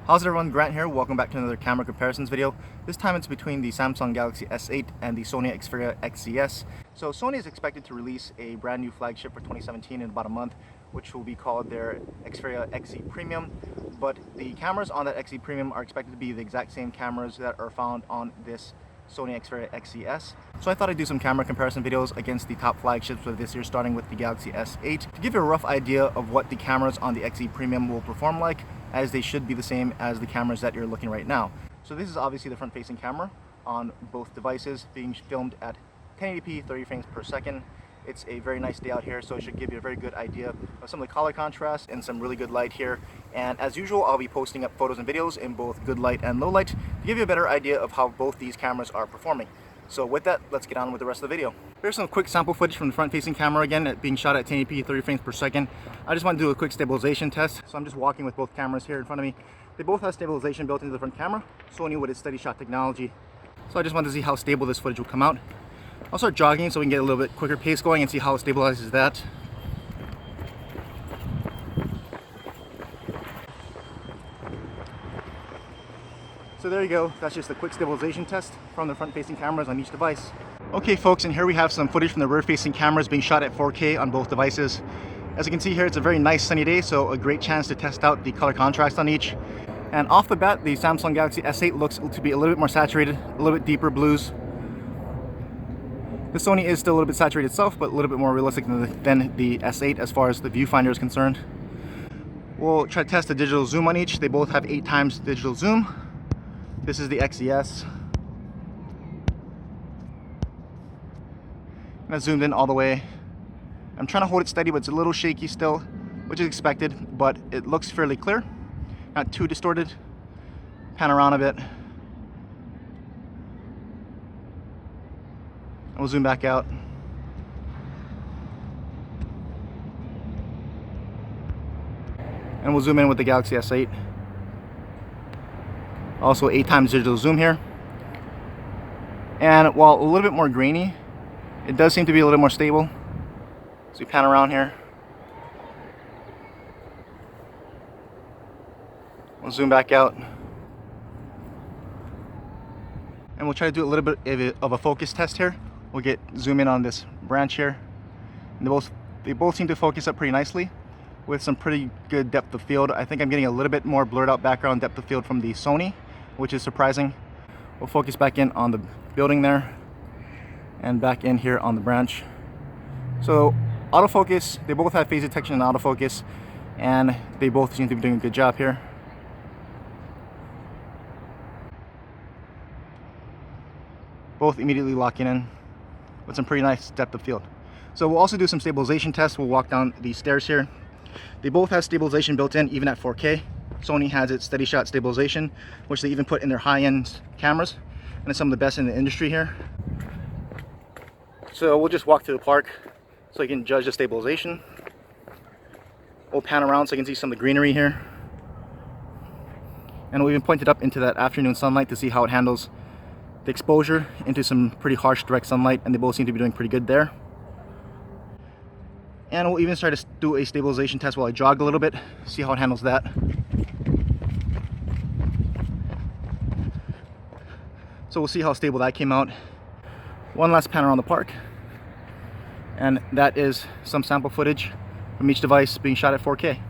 How's it everyone, Grant here. Welcome back to another camera comparisons video. This time it's between the Samsung Galaxy S8 and the Sony Xperia XZs. So Sony is expected to release a brand new flagship for 2017 in about a month, which will be called their Xperia XZ Premium. But the cameras on that XZ Premium are expected to be the exact same cameras that are found on this Sony Xperia XZs. So I thought I'd do some camera comparison videos against the top flagships for this year, starting with the Galaxy S8, to give you a rough idea of what the cameras on the XZ Premium will perform like, as they should be the same as the cameras that you're looking right now. So this is obviously the front-facing camera on both devices, being filmed at 1080p 30 frames per second. It's a very nice day out here, so it should give you a very good idea of some of the color contrast and some really good light here. And as usual, I'll be posting up photos and videos in both good light and low light to give you a better idea of how both these cameras are performing. So with that, let's get on with the rest of the video. Here's some quick sample footage from the front-facing camera again, being shot at 1080p 30 frames per second. I just want to do a quick stabilization test. So I'm just walking with both cameras here in front of me. They both have stabilization built into the front camera, Sony with its steady shot technology. So I just wanted to see how stable this footage will come out. I'll start jogging so we can get a little bit quicker pace going and see how it stabilizes that. So there you go, that's just a quick stabilization test from the front-facing cameras on each device. Okay folks, and here we have some footage from the rear-facing cameras being shot at 4K on both devices. As you can see here, it's a very nice sunny day, so a great chance to test out the color contrast on each. And off the bat, the Samsung Galaxy S8 looks to be a little bit more saturated, a little bit deeper blues. The Sony is still a little bit saturated itself, but a little bit more realistic than the S8 as far as the viewfinder is concerned. We'll try to test the digital zoom on each. They both have 8 times digital zoom. This is the XZs. And I zoomed in all the way. I'm trying to hold it steady, but it's a little shaky still, which is expected, but it looks fairly clear. Not too distorted. Pan around a bit. And we'll zoom back out. And we'll zoom in with the Galaxy S8. Also 8 times digital zoom here. And while a little bit more grainy, it does seem to be a little more stable. So we pan around here. We'll zoom back out. And we'll try to do a little bit of a focus test here. We'll zoom in on this branch here. And they both seem to focus up pretty nicely with some pretty good depth of field. I think I'm getting a little bit more blurred out background depth of field from the Sony, which is surprising. We'll focus back in on the building there and back in here on the branch. So autofocus, they both have phase detection and autofocus, and they both seem to be doing a good job here. Both immediately locking in with some pretty nice depth of field. So we'll also do some stabilization tests. We'll walk down these stairs here. They both have stabilization built in, even at 4K. Sony has its steady shot stabilization, which they even put in their high-end cameras, and it's some of the best in the industry here. So we'll just walk to the park so you can judge the stabilization. We'll pan around so you can see some of the greenery here. And we'll even point it up into that afternoon sunlight to see how it handles the exposure into some pretty harsh direct sunlight, and they both seem to be doing pretty good there. And we'll even try to do a stabilization test while I jog a little bit, see how it handles that. So we'll see how stable that came out. One last pan around the park. And that is some sample footage from each device being shot at 4K.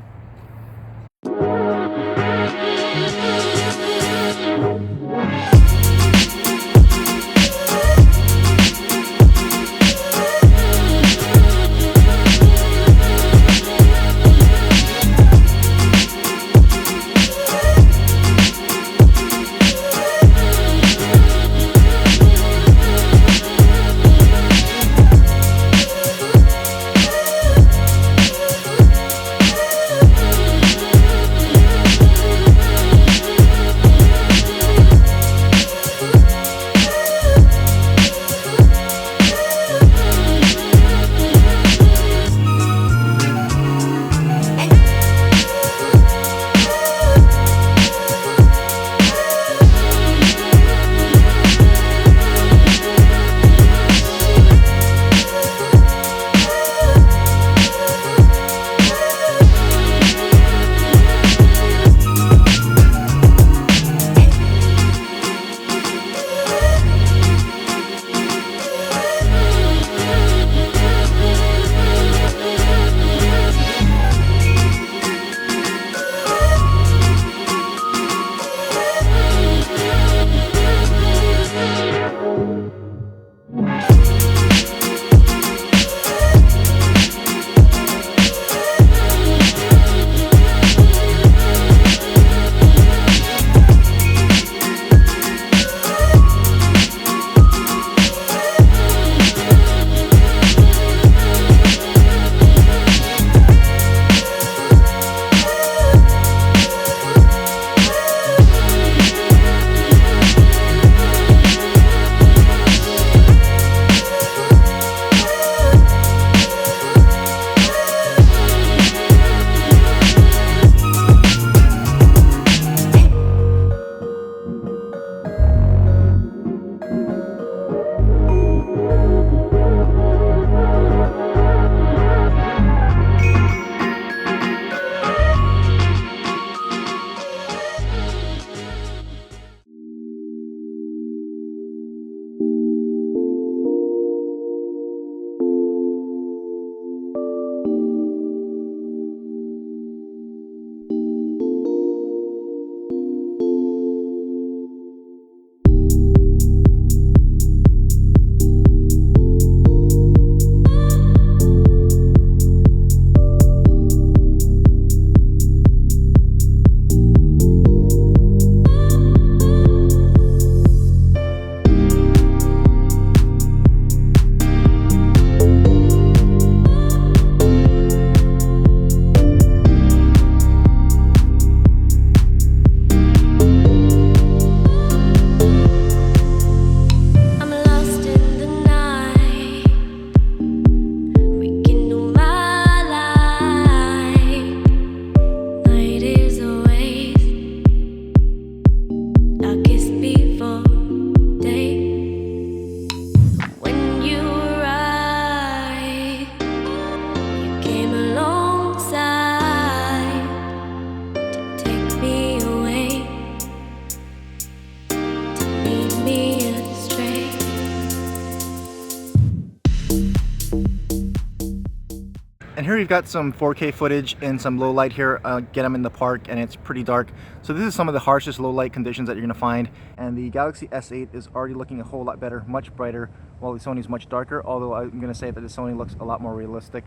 And here we've got some 4K footage in some low light here. Again, I'm in the park and it's pretty dark. So this is some of the harshest low light conditions that you're gonna find. And the Galaxy S8 is already looking a whole lot better, much brighter, while the Sony is much darker. Although I'm gonna say that the Sony looks a lot more realistic.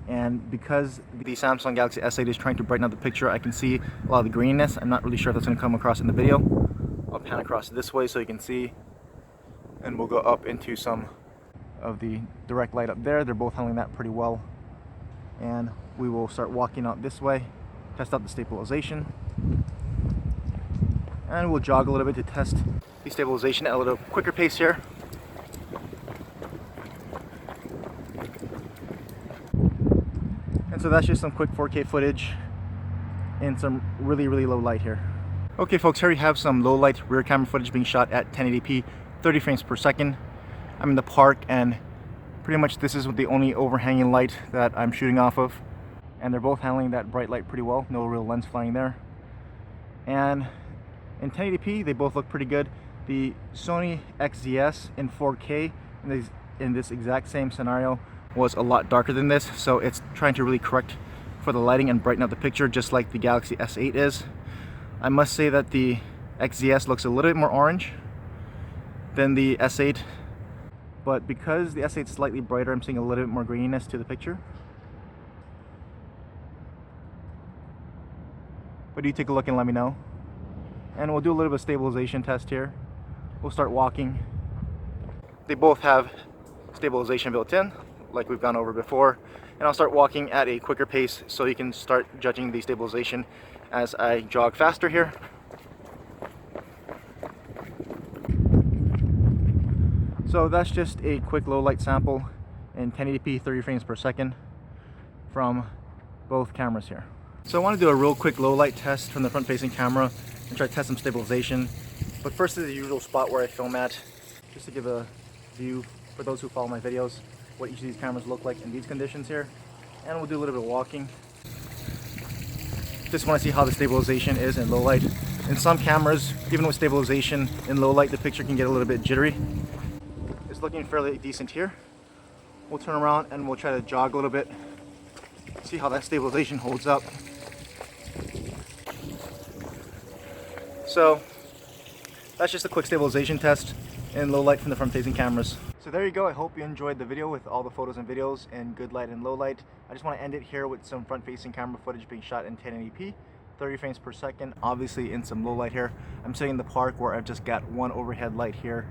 And because the Samsung Galaxy S8 is trying to brighten up the picture, I can see a lot of the greenness. I'm not really sure if that's gonna come across in the video. I'll pan across this way so you can see. And we'll go up into some of the direct light up there. They're both handling that pretty well. And we will start walking out this way, test out the stabilization. And we'll jog a little bit to test the stabilization at a little quicker pace here. And so that's just some quick 4K footage in some really low light here. Okay folks, here we have some low light rear camera footage being shot at 1080p, 30 frames per second. I'm in the park and pretty much this is the only overhanging light that I'm shooting off of. And they're both handling that bright light pretty well, no real lens flaring there. And in 1080p, they both look pretty good. The Sony XZs in 4K in this exact same scenario was a lot darker than this, so it's trying to really correct for the lighting and brighten up the picture just like the Galaxy S8 is. I must say that the XZs looks a little bit more orange than the S8, but because the S8 is slightly brighter, I'm seeing a little bit more graininess to the picture. But you take a look and let me know. And we'll do a little bit of stabilization test here. We'll start walking. They both have stabilization built in, like we've gone over before. And I'll start walking at a quicker pace so you can start judging the stabilization as I jog faster here. So that's just a quick low light sample in 1080p 30 frames per second from both cameras here. So I want to do a real quick low light test from the front facing camera and try to test some stabilization. But first is the usual spot where I film at, just to give a view for those who follow my videos what each of these cameras look like in these conditions here. And we'll do a little bit of walking. Just want to see how the stabilization is in low light. In some cameras, even with stabilization in low light, the picture can get a little bit jittery. It's looking fairly decent here. We'll turn around and we'll try to jog a little bit, see how that stabilization holds up. So that's just a quick stabilization test in low light from the front facing cameras. So there you go. I hope you enjoyed the video with all the photos and videos in good light and low light. I just want to end it here with some front facing camera footage being shot in 1080p, 30 frames per second, obviously in some low light here. I'm sitting in the park where I've just got one overhead light here.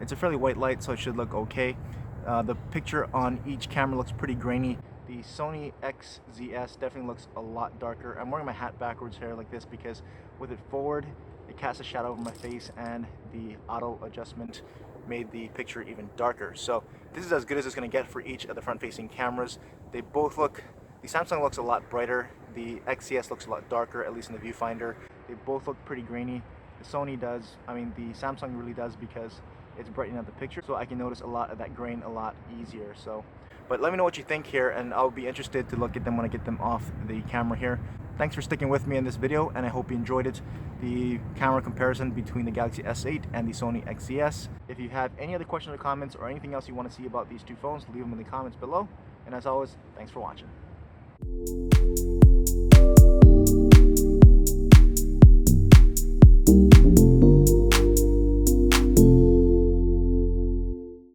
It's a fairly white light, so it should look okay. The picture on each camera looks pretty grainy. The Sony XZs definitely looks a lot darker. I'm wearing my hat backwards here like this because with it forward, it casts a shadow over my face and the auto adjustment made the picture even darker. So this is as good as it's going to get for each of the front-facing cameras. They both look, the Samsung looks a lot brighter, the XZs looks a lot darker, at least in the viewfinder. They both look pretty grainy. The Sony does, the Samsung really does because it's brightening up the picture, so I can notice a lot of that grain a lot easier. So, but let me know what you think here, and I'll be interested to look at them when I get them off the camera here. Thanks for sticking with me in this video, and I hope you enjoyed it. The camera comparison between the Galaxy S8 and the Sony XZs. If you have any other questions or comments or anything else you want to see about these two phones, leave them in the comments below. And as always, thanks for watching.